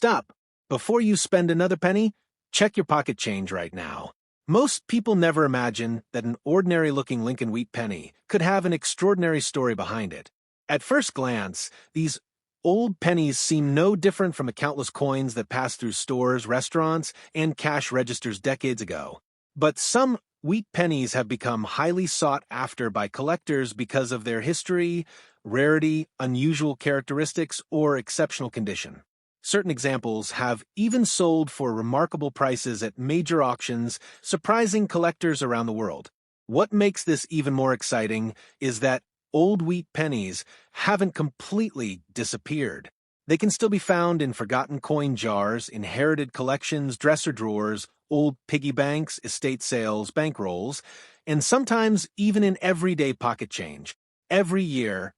Stop! Before you spend another penny, check your pocket change right now. Most people never imagine that an ordinary-looking Lincoln Wheat Penny could have an extraordinary story behind it. At first glance, these old pennies seem no different from the countless coins that passed through stores, restaurants, and cash registers decades ago. But some wheat pennies have become highly sought after by collectors because of their history, rarity, unusual characteristics, or exceptional condition. Certain examples have even sold for remarkable prices at major auctions, surprising collectors around the world. What makes this even more exciting is that old wheat pennies haven't completely disappeared. They can still be found in forgotten coin jars, inherited collections, dresser drawers, old piggy banks, estate sales, bankrolls, and sometimes even in everyday pocket change. Every year,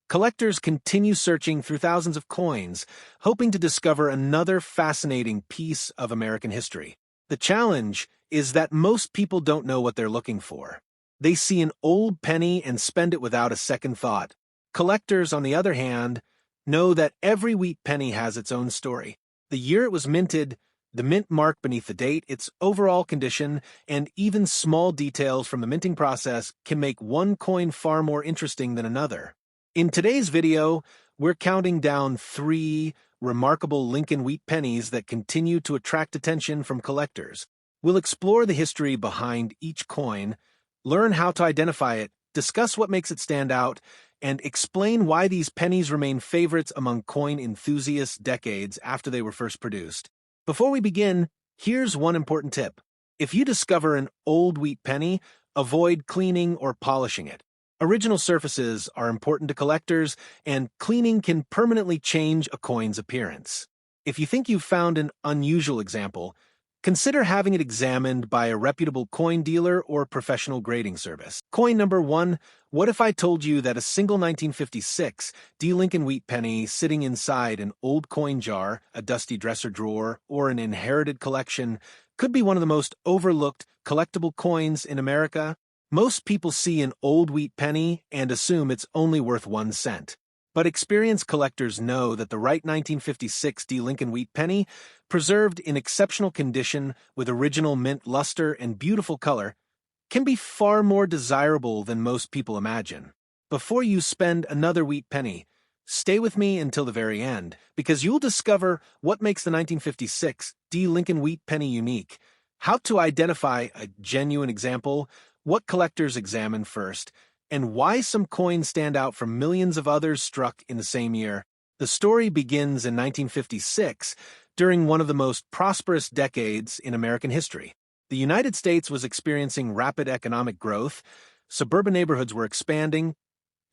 collectors continue searching through thousands of coins, hoping to discover another fascinating piece of American history. The challenge is that most people don't know what they're looking for. They see an old penny and spend it without a second thought. Collectors, on the other hand, know that every wheat penny has its own story. The year it was minted, the mint mark beneath the date, its overall condition, and even small details from the minting process can make one coin far more interesting than another. In today's video, we're counting down 3 remarkable Lincoln Wheat Pennies that continue to attract attention from collectors. We'll explore the history behind each coin, learn how to identify it, discuss what makes it stand out, and explain why these pennies remain favorites among coin enthusiasts decades after they were first produced. Before we begin, here's one important tip. If you discover an old wheat penny, avoid cleaning or polishing it. Original surfaces are important to collectors, and cleaning can permanently change a coin's appearance. If you think you've found an unusual example, consider having it examined by a reputable coin dealer or professional grading service. Coin number 1, what if I told you that a single 1956 D. Lincoln Wheat Penny sitting inside an old coin jar, a dusty dresser drawer, or an inherited collection could be one of the most overlooked collectible coins in America? Most people see an old wheat penny and assume it's only worth 1 cent. But experienced collectors know that the right 1956 D. Lincoln Wheat Penny, preserved in exceptional condition with original mint luster and beautiful color, can be far more desirable than most people imagine. Before you spend another wheat penny, stay with me until the very end, because you'll discover what makes the 1956 D. Lincoln Wheat Penny unique, how to identify a genuine example, what collectors examine first, and why some coins stand out from millions of others struck in the same year. The story begins in 1956, during one of the most prosperous decades in American history. The United States was experiencing rapid economic growth, suburban neighborhoods were expanding,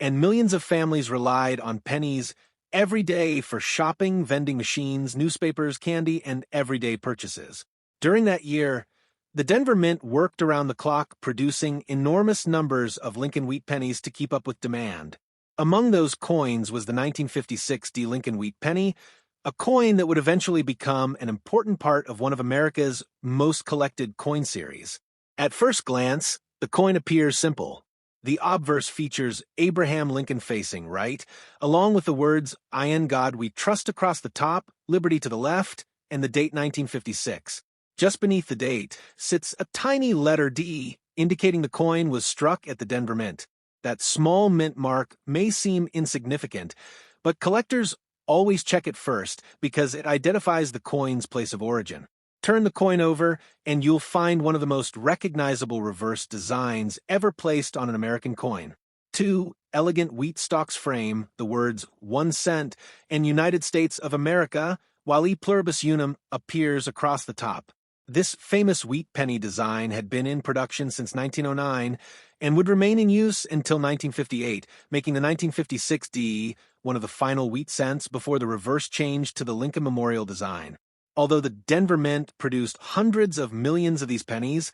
and millions of families relied on pennies every day for shopping, vending machines, newspapers, candy, and everyday purchases. During that year, the Denver Mint worked around the clock, producing enormous numbers of Lincoln Wheat Pennies to keep up with demand. Among those coins was the 1956 D. Lincoln Wheat Penny, a coin that would eventually become an important part of one of America's most collected coin series. At first glance, the coin appears simple. The obverse features Abraham Lincoln facing right, along with the words, "I in God we trust" across the top, "Liberty" to the left, and the date 1956. Just beneath the date sits a tiny letter D, indicating the coin was struck at the Denver Mint. That small mint mark may seem insignificant, but collectors always check it first because it identifies the coin's place of origin. Turn the coin over, and you'll find one of the most recognizable reverse designs ever placed on an American coin. 2 elegant wheat stalks frame the words 1 cent and United States of America, while E pluribus unum appears across the top. This famous wheat penny design had been in production since 1909 and would remain in use until 1958, making the 1956 D one of the final wheat cents before the reverse change to the Lincoln Memorial design. Although the Denver Mint produced hundreds of millions of these pennies,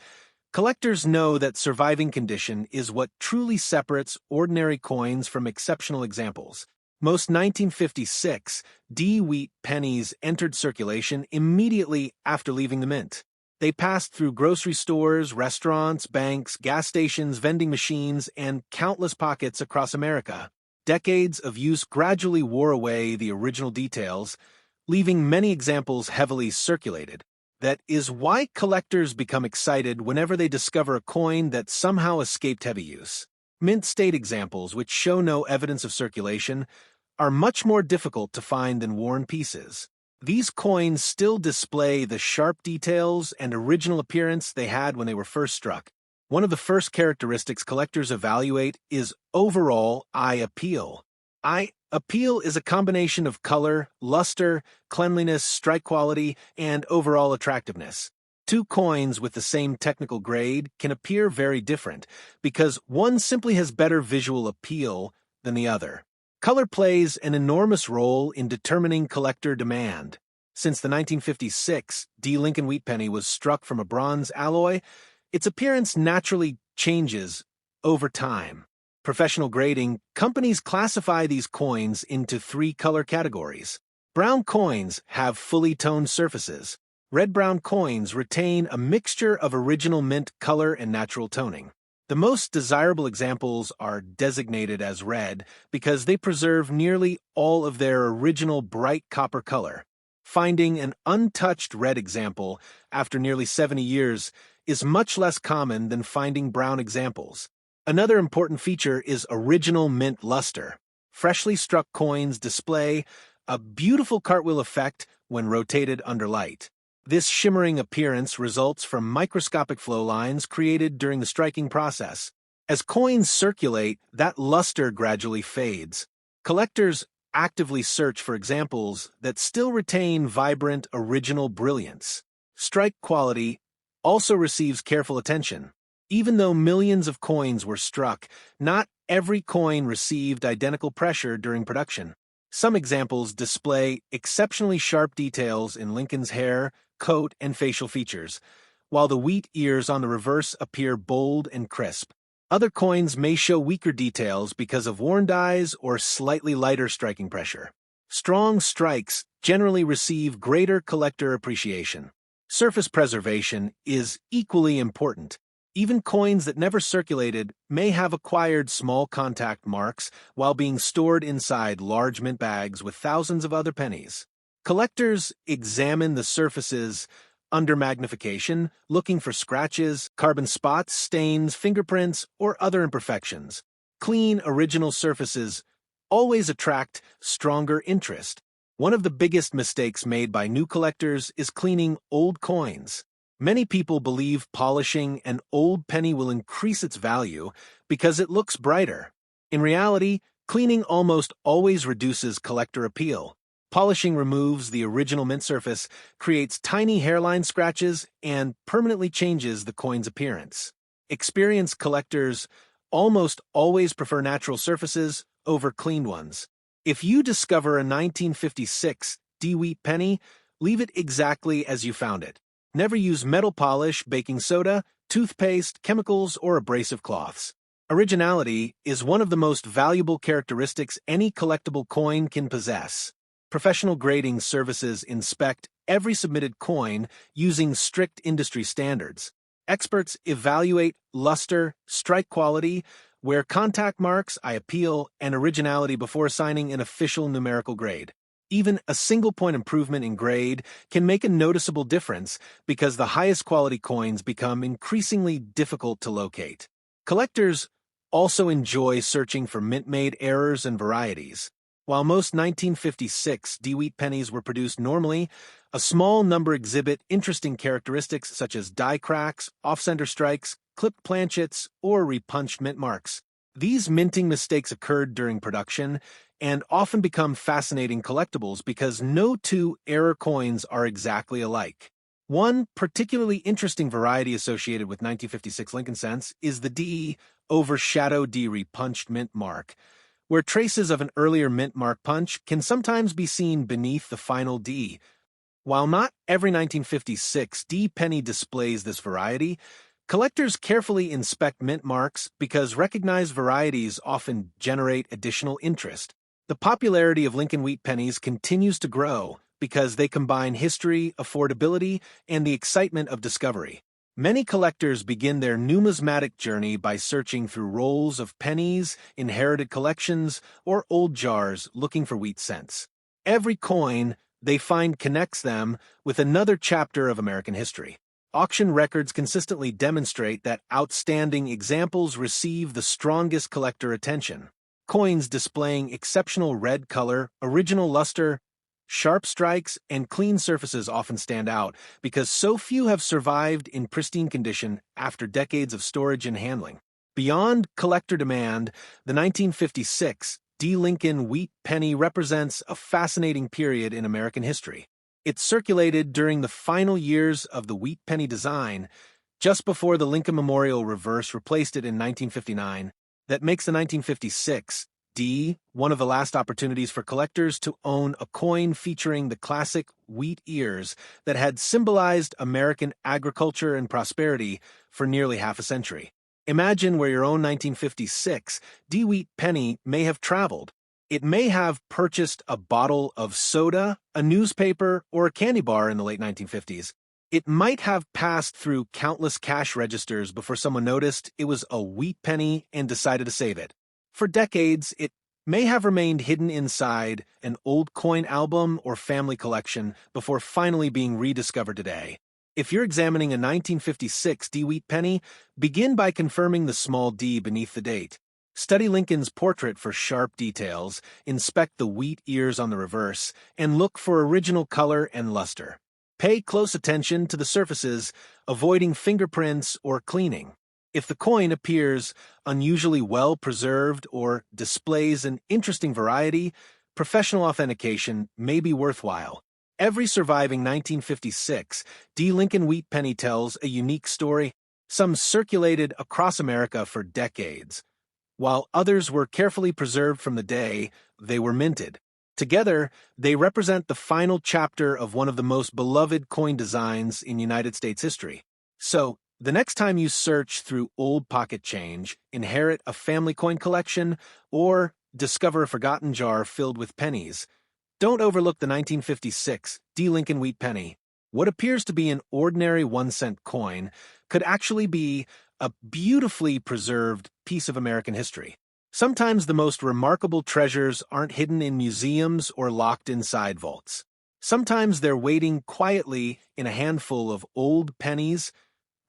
collectors know that surviving condition is what truly separates ordinary coins from exceptional examples. Most 1956 D wheat pennies entered circulation immediately after leaving the mint. They passed through grocery stores, restaurants, banks, gas stations, vending machines, and countless pockets across America. Decades of use gradually wore away the original details, leaving many examples heavily circulated. That is why collectors become excited whenever they discover a coin that somehow escaped heavy use. Mint state examples, which show no evidence of circulation, are much more difficult to find than worn pieces. These coins still display the sharp details and original appearance they had when they were first struck. One of the first characteristics collectors evaluate is overall eye appeal. Eye appeal is a combination of color, luster, cleanliness, strike quality, and overall attractiveness. Two coins with the same technical grade can appear very different because one simply has better visual appeal than the other. Color plays an enormous role in determining collector demand. Since the 1956 D. Lincoln Wheat Penny was struck from a bronze alloy, its appearance naturally changes over time. Professional grading, companies classify these coins into three color categories. Brown coins have fully toned surfaces. Red-brown coins retain a mixture of original mint color and natural toning. The most desirable examples are designated as red because they preserve nearly all of their original bright copper color. Finding an untouched red example after nearly 70 years is much less common than finding brown examples. Another important feature is original mint luster. Freshly struck coins display a beautiful cartwheel effect when rotated under light. This shimmering appearance results from microscopic flow lines created during the striking process. As coins circulate, that luster gradually fades. Collectors actively search for examples that still retain vibrant, original brilliance. Strike quality also receives careful attention. Even though millions of coins were struck, not every coin received identical pressure during production. Some examples display exceptionally sharp details in Lincoln's hair, coat, and facial features, while the wheat ears on the reverse appear bold and crisp. Other coins may show weaker details because of worn dies or slightly lighter striking pressure. Strong strikes generally receive greater collector appreciation. Surface preservation is equally important. Even coins that never circulated may have acquired small contact marks while being stored inside large mint bags with thousands of other pennies. Collectors examine the surfaces under magnification, looking for scratches, carbon spots, stains, fingerprints, or other imperfections. Clean, original surfaces always attract stronger interest. One of the biggest mistakes made by new collectors is cleaning old coins. Many people believe polishing an old penny will increase its value because it looks brighter. In reality, cleaning almost always reduces collector appeal. Polishing removes the original mint surface, creates tiny hairline scratches, and permanently changes the coin's appearance. Experienced collectors almost always prefer natural surfaces over cleaned ones. If you discover a 1956 D. Wheat penny, leave it exactly as you found it. Never use metal polish, baking soda, toothpaste, chemicals, or abrasive cloths. Originality is one of the most valuable characteristics any collectible coin can possess. Professional grading services inspect every submitted coin using strict industry standards. Experts evaluate luster, strike quality, wear contact marks, eye appeal, and originality before assigning an official numerical grade. Even a single-point improvement in grade can make a noticeable difference because the highest quality coins become increasingly difficult to locate. Collectors also enjoy searching for mint-made errors and varieties. While most 1956 D. Wheat pennies were produced normally, a small number exhibit interesting characteristics such as die cracks, off-center strikes, clipped planchets, or repunched mint marks. These minting mistakes occurred during production and often become fascinating collectibles because no two error coins are exactly alike. One particularly interesting variety associated with 1956 Lincoln cents is the D overshadow D repunched mint mark, where traces of an earlier mint mark punch can sometimes be seen beneath the final D. While not every 1956 D penny displays this variety, collectors carefully inspect mint marks because recognized varieties often generate additional interest. The popularity of Lincoln Wheat pennies continues to grow because they combine history, affordability, and the excitement of discovery. Many collectors begin their numismatic journey by searching through rolls of pennies, inherited collections, or old jars looking for wheat cents. Every coin, they find connects them with another chapter of American history. Auction records consistently demonstrate that outstanding examples receive the strongest collector attention. Coins displaying exceptional red color, original luster, sharp strikes, and clean surfaces often stand out because so few have survived in pristine condition after decades of storage and handling. Beyond collector demand, the 1956 D. Lincoln Wheat Penny represents a fascinating period in American history. It circulated during the final years of the Wheat Penny design, just before the Lincoln Memorial reverse replaced it in 1959. That makes the 1956 D one of the last opportunities for collectors to own a coin featuring the classic wheat ears that had symbolized American agriculture and prosperity for nearly half a century. Imagine where your own 1956 D Wheat Penny may have traveled. It may have purchased a bottle of soda, a newspaper, or a candy bar in the late 1950s. It might have passed through countless cash registers before someone noticed it was a wheat penny and decided to save it. For decades, it may have remained hidden inside an old coin album or family collection before finally being rediscovered today. If you're examining a 1956 D Wheat Penny, begin by confirming the small d beneath the date. Study Lincoln's portrait for sharp details, inspect the wheat ears on the reverse, and look for original color and luster. Pay close attention to the surfaces, avoiding fingerprints or cleaning. If the coin appears unusually well preserved or displays an interesting variety, professional authentication may be worthwhile. Every surviving 1956 D. Lincoln Wheat Penny tells a unique story. Some circulated across America for decades, while others were carefully preserved from the day they were minted. Together, they represent the final chapter of one of the most beloved coin designs in United States history. So, the next time you search through old pocket change, inherit a family coin collection, or discover a forgotten jar filled with pennies, don't overlook the 1956 D. Lincoln Wheat Penny. What appears to be an ordinary 1-cent coin could actually be a beautifully preserved piece of American history. Sometimes the most remarkable treasures aren't hidden in museums or locked inside vaults. Sometimes they're waiting quietly in a handful of old pennies,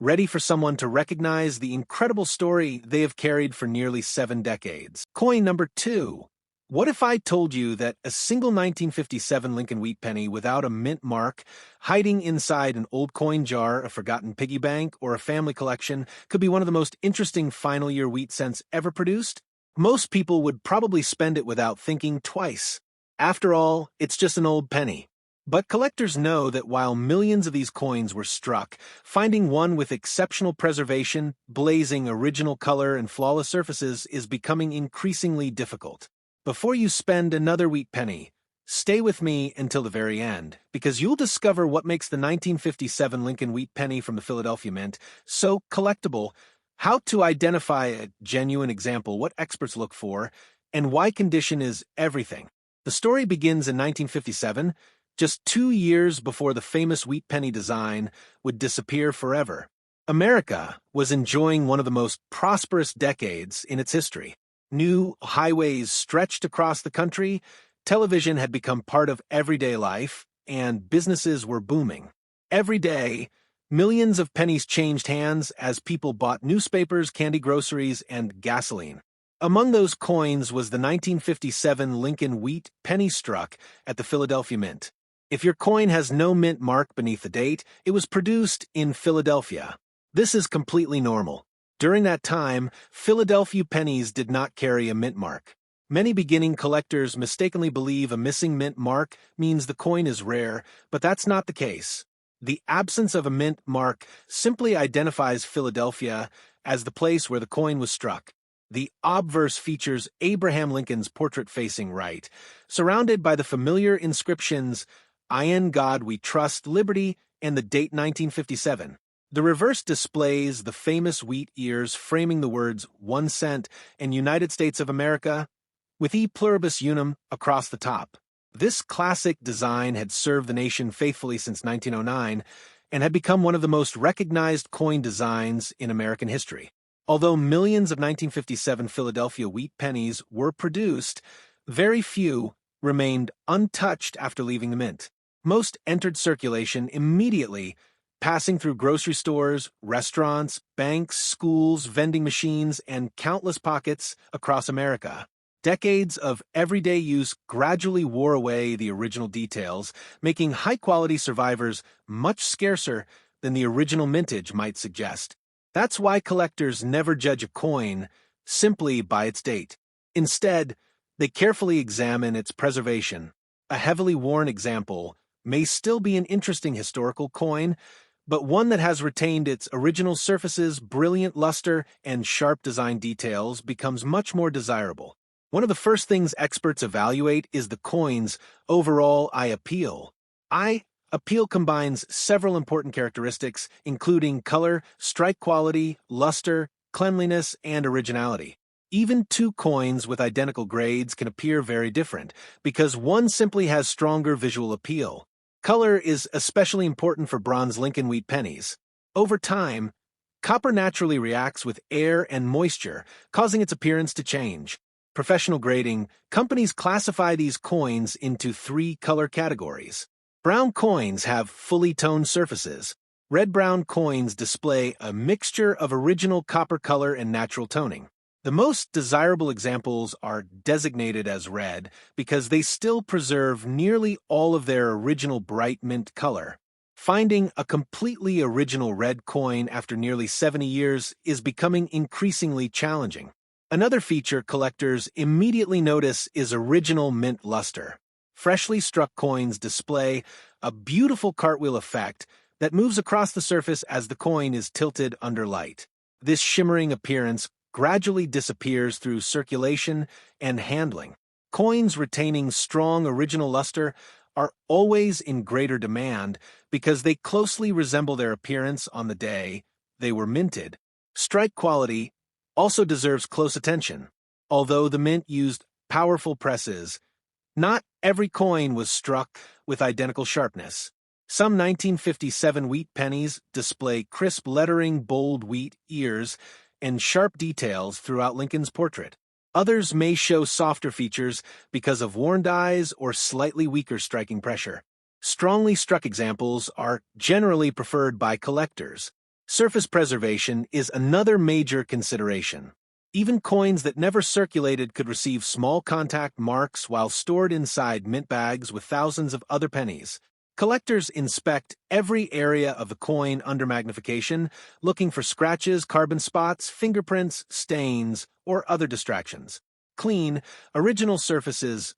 ready for someone to recognize the incredible story they have carried for nearly 7 decades. Coin number 2. What if I told you that a single 1957 Lincoln Wheat Penny without a mint mark, hiding inside an old coin jar, a forgotten piggy bank, or a family collection, could be one of the most interesting final-year wheat cents ever produced? Most people would probably spend it without thinking twice. After all, it's just an old penny. But collectors know that while millions of these coins were struck, finding one with exceptional preservation, blazing original color, and flawless surfaces is becoming increasingly difficult. Before you spend another wheat penny, stay with me until the very end, because you'll discover what makes the 1957 Lincoln Wheat Penny from the Philadelphia Mint so collectible, how to identify a genuine example, what experts look for, and why condition is everything. The story begins in 1957, just 2 years before the famous wheat penny design would disappear forever. America was enjoying one of the most prosperous decades in its history. New highways stretched across the country, television had become part of everyday life, and businesses were booming. Every day, millions of pennies changed hands as people bought newspapers, candy groceries, and gasoline. Among those coins was the 1957 Lincoln Wheat Penny struck at the Philadelphia Mint. If your coin has no mint mark beneath the date, it was produced in Philadelphia. This is completely normal. During that time, Philadelphia pennies did not carry a mint mark. Many beginning collectors mistakenly believe a missing mint mark means the coin is rare, but that's not the case. The absence of a mint mark simply identifies Philadelphia as the place where the coin was struck. The obverse features Abraham Lincoln's portrait facing right, surrounded by the familiar inscriptions, "I in God we trust, liberty," and the date 1957. The reverse displays the famous wheat ears framing the words 1 cent and United States of America, with E pluribus unum across the top. This classic design had served the nation faithfully since 1909 and had become one of the most recognized coin designs in American history. Although millions of 1957 Philadelphia wheat pennies were produced, very few remained untouched after leaving the mint. Most entered circulation immediately, passing through grocery stores, restaurants, banks, schools, vending machines, and countless pockets across America. Decades of everyday use gradually wore away the original details, making high-quality survivors much scarcer than the original mintage might suggest. That's why collectors never judge a coin simply by its date. Instead, they carefully examine its preservation. A heavily worn example may still be an interesting historical coin, but one that has retained its original surface's brilliant luster and sharp design details becomes much more desirable. One of the first things experts evaluate is the coin's overall eye appeal. Eye appeal combines several important characteristics, including color, strike quality, luster, cleanliness, and originality. Even two coins with identical grades can appear very different, because one simply has stronger visual appeal. Color is especially important for bronze Lincoln Wheat Pennies. Over time, copper naturally reacts with air and moisture, causing its appearance to change. Professional grading, companies classify these coins into three color categories. Brown coins have fully toned surfaces. Red-brown coins display a mixture of original copper color and natural toning. The most desirable examples are designated as red because they still preserve nearly all of their original bright mint color. Finding a completely original red coin after nearly 70 years is becoming increasingly challenging. Another feature collectors immediately notice is original mint luster. Freshly struck coins display a beautiful cartwheel effect that moves across the surface as the coin is tilted under light. This shimmering appearance gradually disappears through circulation and handling. Coins retaining strong original luster are always in greater demand because they closely resemble their appearance on the day they were minted. Strike quality also deserves close attention. Although the mint used powerful presses, not every coin was struck with identical sharpness. Some 1957 wheat pennies display crisp lettering, bold wheat ears, and sharp details throughout Lincoln's portrait. Others may show softer features because of worn dies or slightly weaker striking pressure. Strongly struck examples are generally preferred by collectors. Surface preservation is another major consideration. Even coins that never circulated could receive small contact marks while stored inside mint bags with thousands of other pennies. Collectors inspect every area of the coin under magnification, looking for scratches, carbon spots, fingerprints, stains, or other distractions. Clean, original surfaces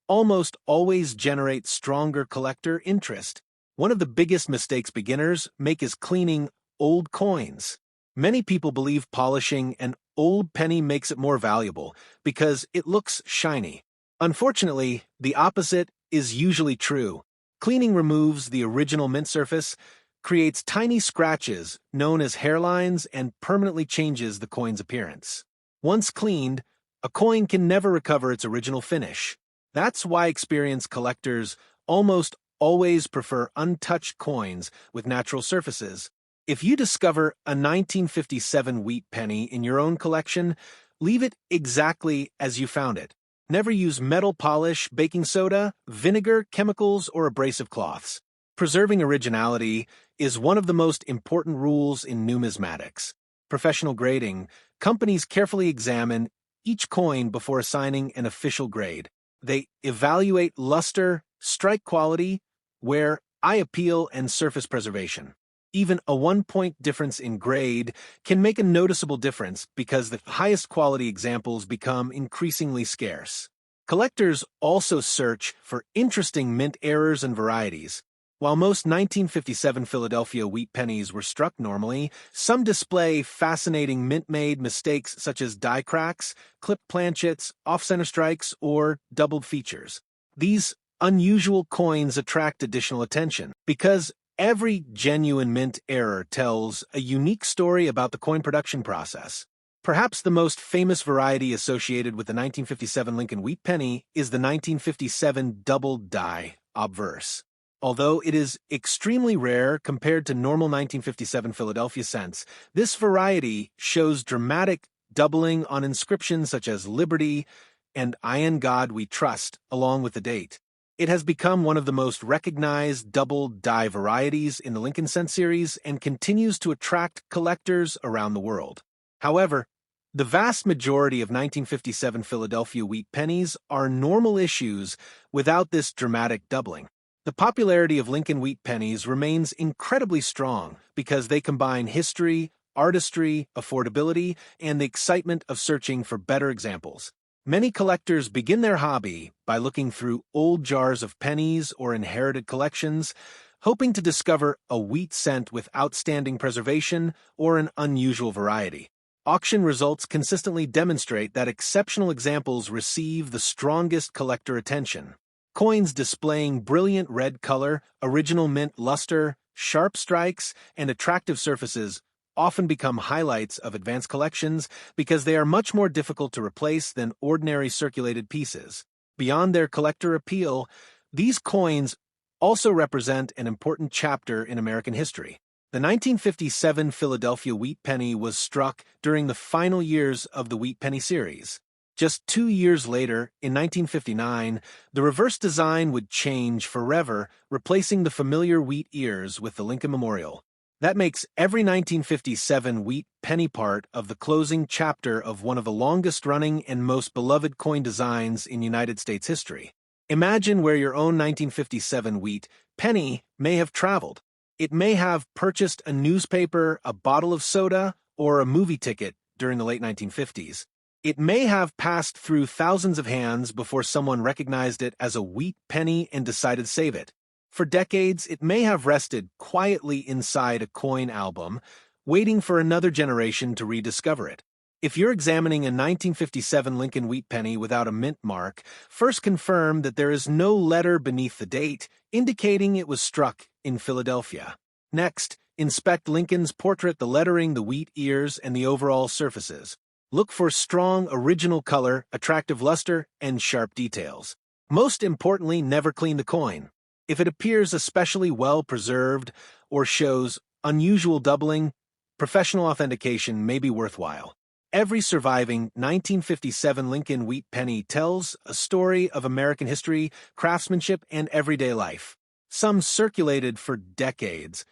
almost always generate stronger collector interest. One of the biggest mistakes beginners make is cleaning old coins. Many people believe polishing an old penny makes it more valuable because it looks shiny. Unfortunately, the opposite is usually true. Cleaning removes the original mint surface, creates tiny scratches known as hairlines, and permanently changes the coin's appearance. Once cleaned, a coin can never recover its original finish. That's why experienced collectors almost always prefer untouched coins with natural surfaces. If you discover a 1957 wheat penny in your own collection, leave it exactly as you found it. Never use metal polish, baking soda, vinegar, chemicals, or abrasive cloths. Preserving originality is one of the most important rules in numismatics. Professional grading, companies carefully examine each coin before assigning an official grade. They evaluate luster, strike quality, wear, eye appeal, and surface preservation. Even a 1-point difference in grade can make a noticeable difference because the highest quality examples become increasingly scarce. Collectors also search for interesting mint errors and varieties. While most 1957 Philadelphia wheat pennies were struck normally, some display fascinating mint-made mistakes such as die cracks, clipped planchets, off-center strikes, or doubled features. These unusual coins attract additional attention because every genuine mint error tells a unique story about the coin production process. Perhaps the most famous variety associated with the 1957 Lincoln Wheat Penny is the 1957 doubled die obverse. Although it is extremely rare compared to normal 1957 Philadelphia cents, this variety shows dramatic doubling on inscriptions such as Liberty and I in God We Trust, along with the date. It has become one of the most recognized double-die varieties in the Lincoln Cent series and continues to attract collectors around the world. However, the vast majority of 1957 Philadelphia wheat pennies are normal issues without this dramatic doubling. The popularity of Lincoln wheat pennies remains incredibly strong because they combine history, artistry, affordability, and the excitement of searching for better examples. Many collectors begin their hobby by looking through old jars of pennies or inherited collections, hoping to discover a wheat cent with outstanding preservation or an unusual variety. Auction results consistently demonstrate that exceptional examples receive the strongest collector attention. Coins displaying brilliant red color, original mint luster, sharp strikes, and attractive surfaces often become highlights of advanced collections because they are much more difficult to replace than ordinary circulated pieces. Beyond their collector appeal, these coins also represent an important chapter in American history. The 1957 Philadelphia wheat penny was struck during the final years of the Wheat Penny series. Just 2 years later, in 1959, the reverse design would change forever, replacing the familiar wheat ears with the Lincoln Memorial. That makes every 1957 wheat penny part of the closing chapter of one of the longest-running and most beloved coin designs in United States history. Imagine where your own 1957 wheat penny may have traveled. It may have purchased a newspaper, a bottle of soda, or a movie ticket during the late 1950s. It may have passed through thousands of hands before someone recognized it as a wheat penny and decided to save it. For decades, it may have rested quietly inside a coin album, waiting for another generation to rediscover it. If you're examining a 1957 Lincoln wheat penny without a mint mark, first confirm that there is no letter beneath the date, indicating it was struck in Philadelphia. Next, inspect Lincoln's portrait, the lettering, the wheat ears, and the overall surfaces. Look for strong, original color, attractive luster, and sharp details. Most importantly, never clean the coin. If it appears especially well preserved or shows unusual doubling, professional authentication may be worthwhile. Every surviving 1957 Lincoln wheat penny tells a story of American history, craftsmanship, and everyday life. Some circulated for decades,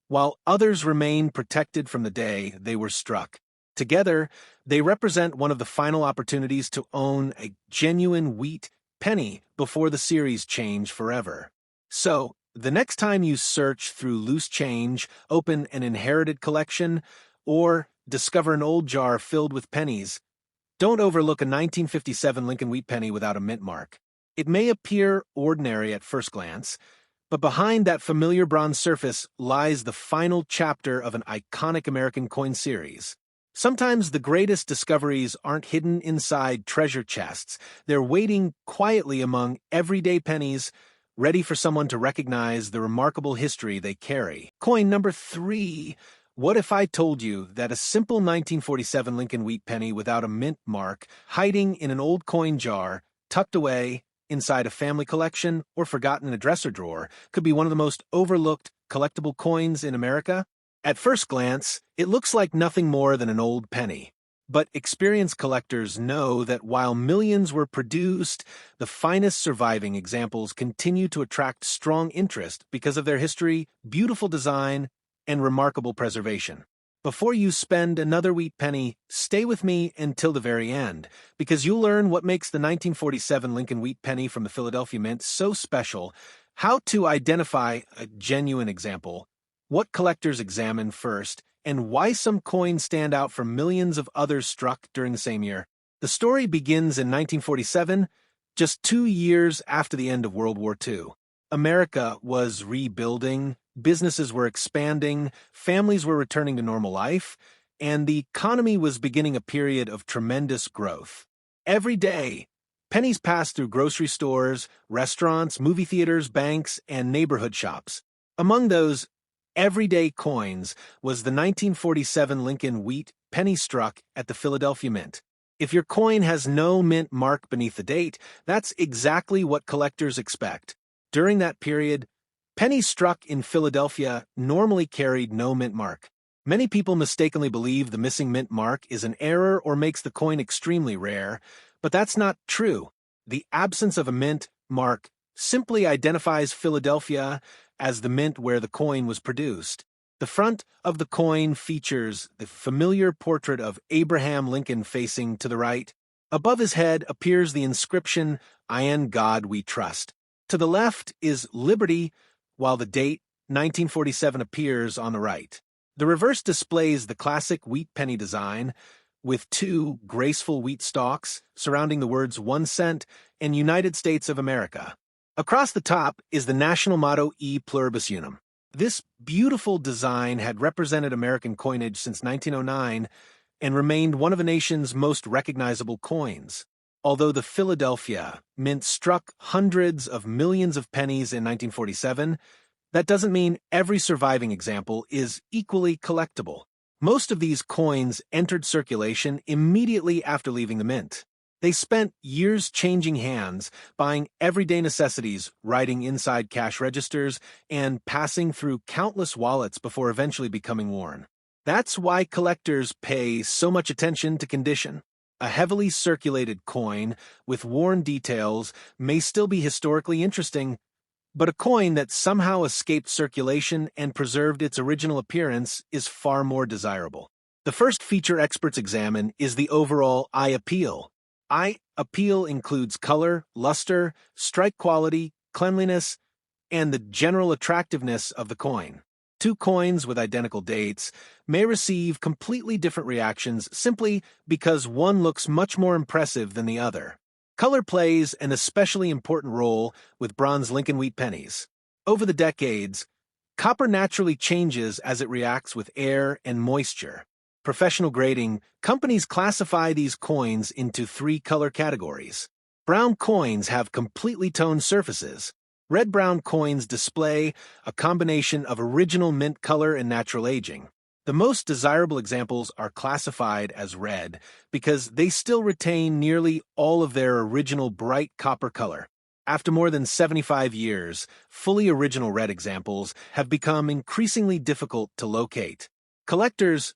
while others remain protected from the day they were struck. Together, they represent one of the final opportunities to own a genuine wheat penny before the series change forever. So, the next time you search through loose change, open an inherited collection, or discover an old jar filled with pennies, don't overlook a 1957 Lincoln wheat penny without a mint mark. It may appear ordinary at first glance, but behind that familiar bronze surface lies the final chapter of an iconic American coin series. Sometimes the greatest discoveries aren't hidden inside treasure chests. They're waiting quietly among everyday pennies, ready for someone to recognize the remarkable history they carry. Coin number 3. What if I told you that a simple 1947 Lincoln wheat penny without a mint mark, hiding in an old coin jar, tucked away inside a family collection or forgotten in a dresser drawer, could be one of the most overlooked collectible coins in America? At first glance, it looks like nothing more than an old penny. But experienced collectors know that while millions were produced, the finest surviving examples continue to attract strong interest because of their history, beautiful design, and remarkable preservation. Before you spend another wheat penny, stay with me until the very end, because you'll learn what makes the 1947 Lincoln wheat penny from the Philadelphia Mint so special, how to identify a genuine example, what collectors examine first, and why some coins stand out from millions of others struck during the same year. The story begins in 1947, just 2 years after the end of World War II. America was rebuilding, businesses were expanding, families were returning to normal life, and the economy was beginning a period of tremendous growth. Every day, pennies passed through grocery stores, restaurants, movie theaters, banks, and neighborhood shops. Among those everyday coins was the 1947 Lincoln wheat penny struck at the Philadelphia Mint. If your coin has no mint mark beneath the date, that's exactly what collectors expect. During that period, pennies struck in Philadelphia normally carried no mint mark. Many people mistakenly believe the missing mint mark is an error or makes the coin extremely rare, but that's not true. The absence of a mint mark simply identifies Philadelphia as the mint where the coin was produced. The front of the coin features the familiar portrait of Abraham Lincoln facing to the right. Above his head appears the inscription, "In God We Trust." To the left is Liberty, while the date, 1947, appears on the right. The reverse displays the classic wheat penny design, with two graceful wheat stalks surrounding the words 1 cent and United States of America. Across the top is the national motto E Pluribus Unum. This beautiful design had represented American coinage since 1909 and remained one of the nation's most recognizable coins. Although the Philadelphia Mint struck hundreds of millions of pennies in 1947, that doesn't mean every surviving example is equally collectible. Most of these coins entered circulation immediately after leaving the mint. They spent years changing hands, buying everyday necessities, writing inside cash registers, and passing through countless wallets before eventually becoming worn. That's why collectors pay so much attention to condition. A heavily circulated coin with worn details may still be historically interesting, but a coin that somehow escaped circulation and preserved its original appearance is far more desirable. The first feature experts examine is the overall eye appeal. Eye appeal includes color, luster, strike quality, cleanliness, and the general attractiveness of the coin. Two coins with identical dates may receive completely different reactions simply because one looks much more impressive than the other. Color plays an especially important role with bronze Lincoln wheat pennies. Over the decades, copper naturally changes as it reacts with air and moisture. Professional grading companies classify these coins into 3 color categories. Brown coins have completely toned surfaces. Red-brown coins display a combination of original mint color and natural aging. The most desirable examples are classified as red because they still retain nearly all of their original bright copper color. After more than 75 years, fully original red examples have become increasingly difficult to locate. Collectors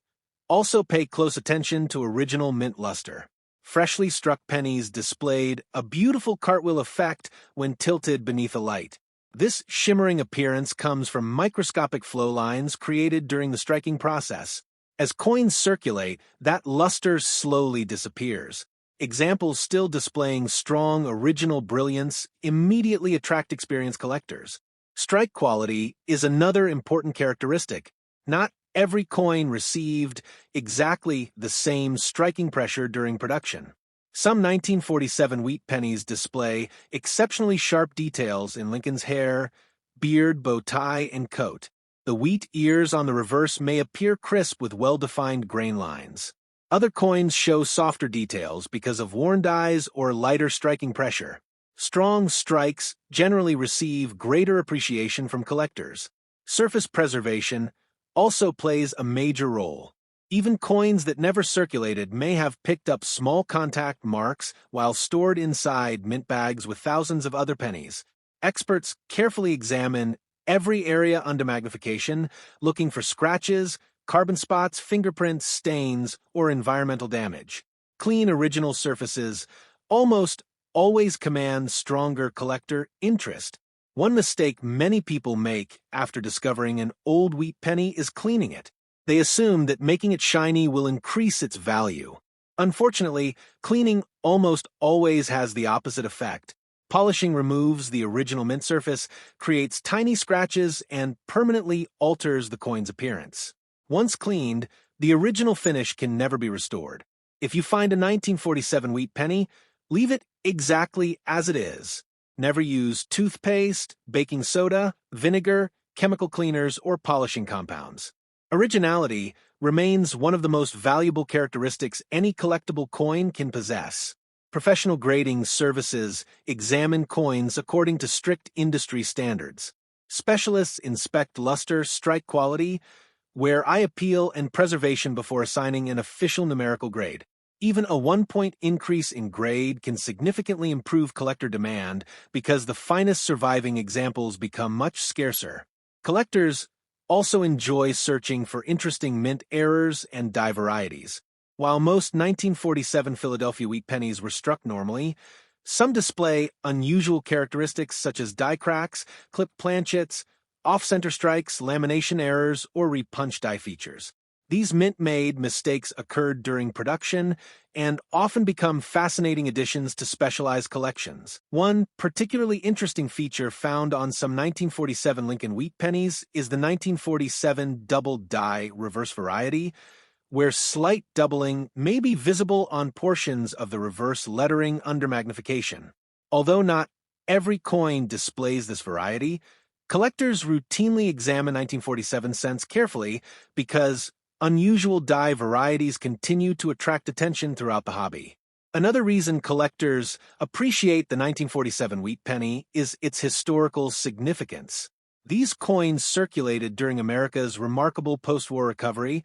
also pay close attention to original mint luster. Freshly struck pennies displayed a beautiful cartwheel effect when tilted beneath a light. This shimmering appearance comes from microscopic flow lines created during the striking process. As coins circulate, that luster slowly disappears. Examples still displaying strong original brilliance immediately attract experienced collectors. Strike quality is another important characteristic. Not every coin received exactly the same striking pressure during production. Some 1947 wheat pennies display exceptionally sharp details in Lincoln's hair, beard, bow tie, and coat. The wheat ears on the reverse may appear crisp with well-defined grain lines. Other coins show softer details because of worn dies or lighter striking pressure. Strong strikes generally receive greater appreciation from collectors. Surface preservation also plays a major role. Even coins that never circulated may have picked up small contact marks while stored inside mint bags with thousands of other pennies. Experts carefully examine every area under magnification, looking for scratches, carbon spots, fingerprints, stains, or environmental damage. Clean original surfaces almost always command stronger collector interest. One mistake many people make after discovering an old wheat penny is cleaning it. They assume that making it shiny will increase its value. Unfortunately, cleaning almost always has the opposite effect. Polishing removes the original mint surface, creates tiny scratches, and permanently alters the coin's appearance. Once cleaned, the original finish can never be restored. If you find a 1947 wheat penny, leave it exactly as it is. Never use toothpaste, baking soda, vinegar, chemical cleaners, or polishing compounds. Originality remains one of the most valuable characteristics any collectible coin can possess. Professional grading services examine coins according to strict industry standards. Specialists inspect luster, strike quality, wear eye appeal, and preservation before assigning an official numerical grade. Even a 1-point increase in grade can significantly improve collector demand because the finest surviving examples become much scarcer. Collectors also enjoy searching for interesting mint errors and die varieties. While most 1947 Philadelphia wheat pennies were struck normally, Some display unusual characteristics such as die cracks, clipped planchets, off-center strikes, lamination errors, or repunch die features. These mint-made mistakes occurred during production and often become fascinating additions to specialized collections. One particularly interesting feature found on some 1947 Lincoln Wheat Pennies is the 1947 double die reverse variety, where slight doubling may be visible on portions of the reverse lettering under magnification. Although not every coin displays this variety, collectors routinely examine 1947 cents carefully because unusual die varieties continue to attract attention throughout the hobby. Another reason collectors appreciate the 1947 Wheat Penny is its historical significance. These coins circulated during America's remarkable post-war recovery,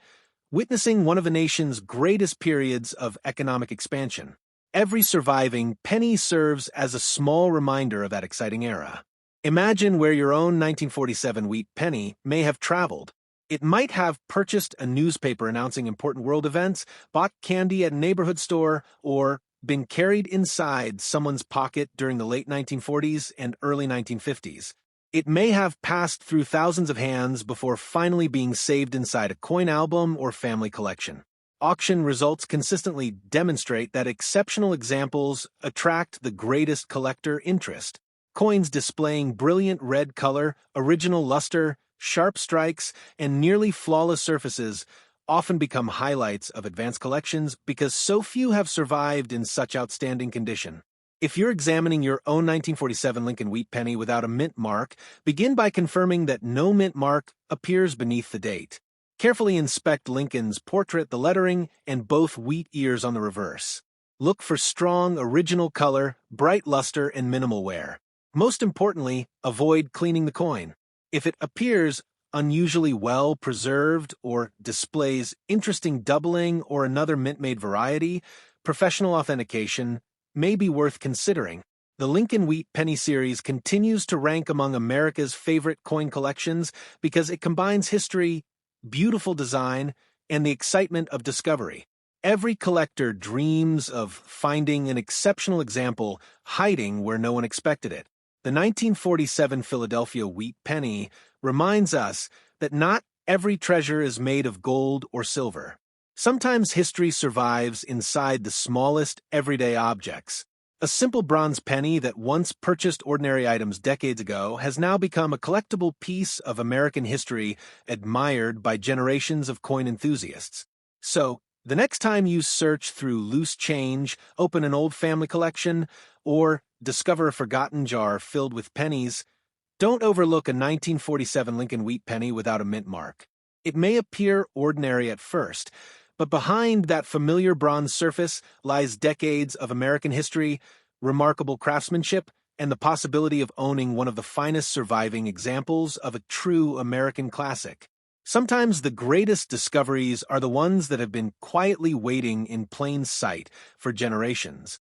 witnessing one of the nation's greatest periods of economic expansion. Every surviving penny serves as a small reminder of that exciting era. Imagine where your own 1947 Wheat Penny may have traveled. It might have purchased a newspaper announcing important world events, bought candy at a neighborhood store, or been carried inside someone's pocket during the late 1940s and early 1950s. It may have passed through thousands of hands before finally being saved inside a coin album or family collection. Auction results consistently demonstrate that exceptional examples attract the greatest collector interest. Coins displaying brilliant red color, original luster, sharp strikes, and nearly flawless surfaces often become highlights of advanced collections because so few have survived in such outstanding condition. If you're examining your own 1947 Lincoln Wheat Penny without a mint mark, begin by confirming that no mint mark appears beneath the date. Carefully inspect Lincoln's portrait, the lettering, and both wheat ears on the reverse. Look for strong, original color, bright luster, and minimal wear. Most importantly, avoid cleaning the coin. If it appears unusually well preserved or displays interesting doubling or another mint-made variety, professional authentication may be worth considering. The Lincoln Wheat Penny series continues to rank among America's favorite coin collections because it combines history, beautiful design, and the excitement of discovery. Every collector dreams of finding an exceptional example hiding where no one expected it. The 1947 Philadelphia Wheat Penny reminds us that not every treasure is made of gold or silver. Sometimes history survives inside the smallest everyday objects. A simple bronze penny that once purchased ordinary items decades ago has now become a collectible piece of American history admired by generations of coin enthusiasts. So, the next time you search through loose change, open an old family collection, or discover a forgotten jar filled with pennies, don't overlook a 1947 Lincoln Wheat Penny without a mint mark. It may appear ordinary at first, but behind that familiar bronze surface lies decades of American history, remarkable craftsmanship, and the possibility of owning one of the finest surviving examples of a true American classic. Sometimes the greatest discoveries are the ones that have been quietly waiting in plain sight for generations.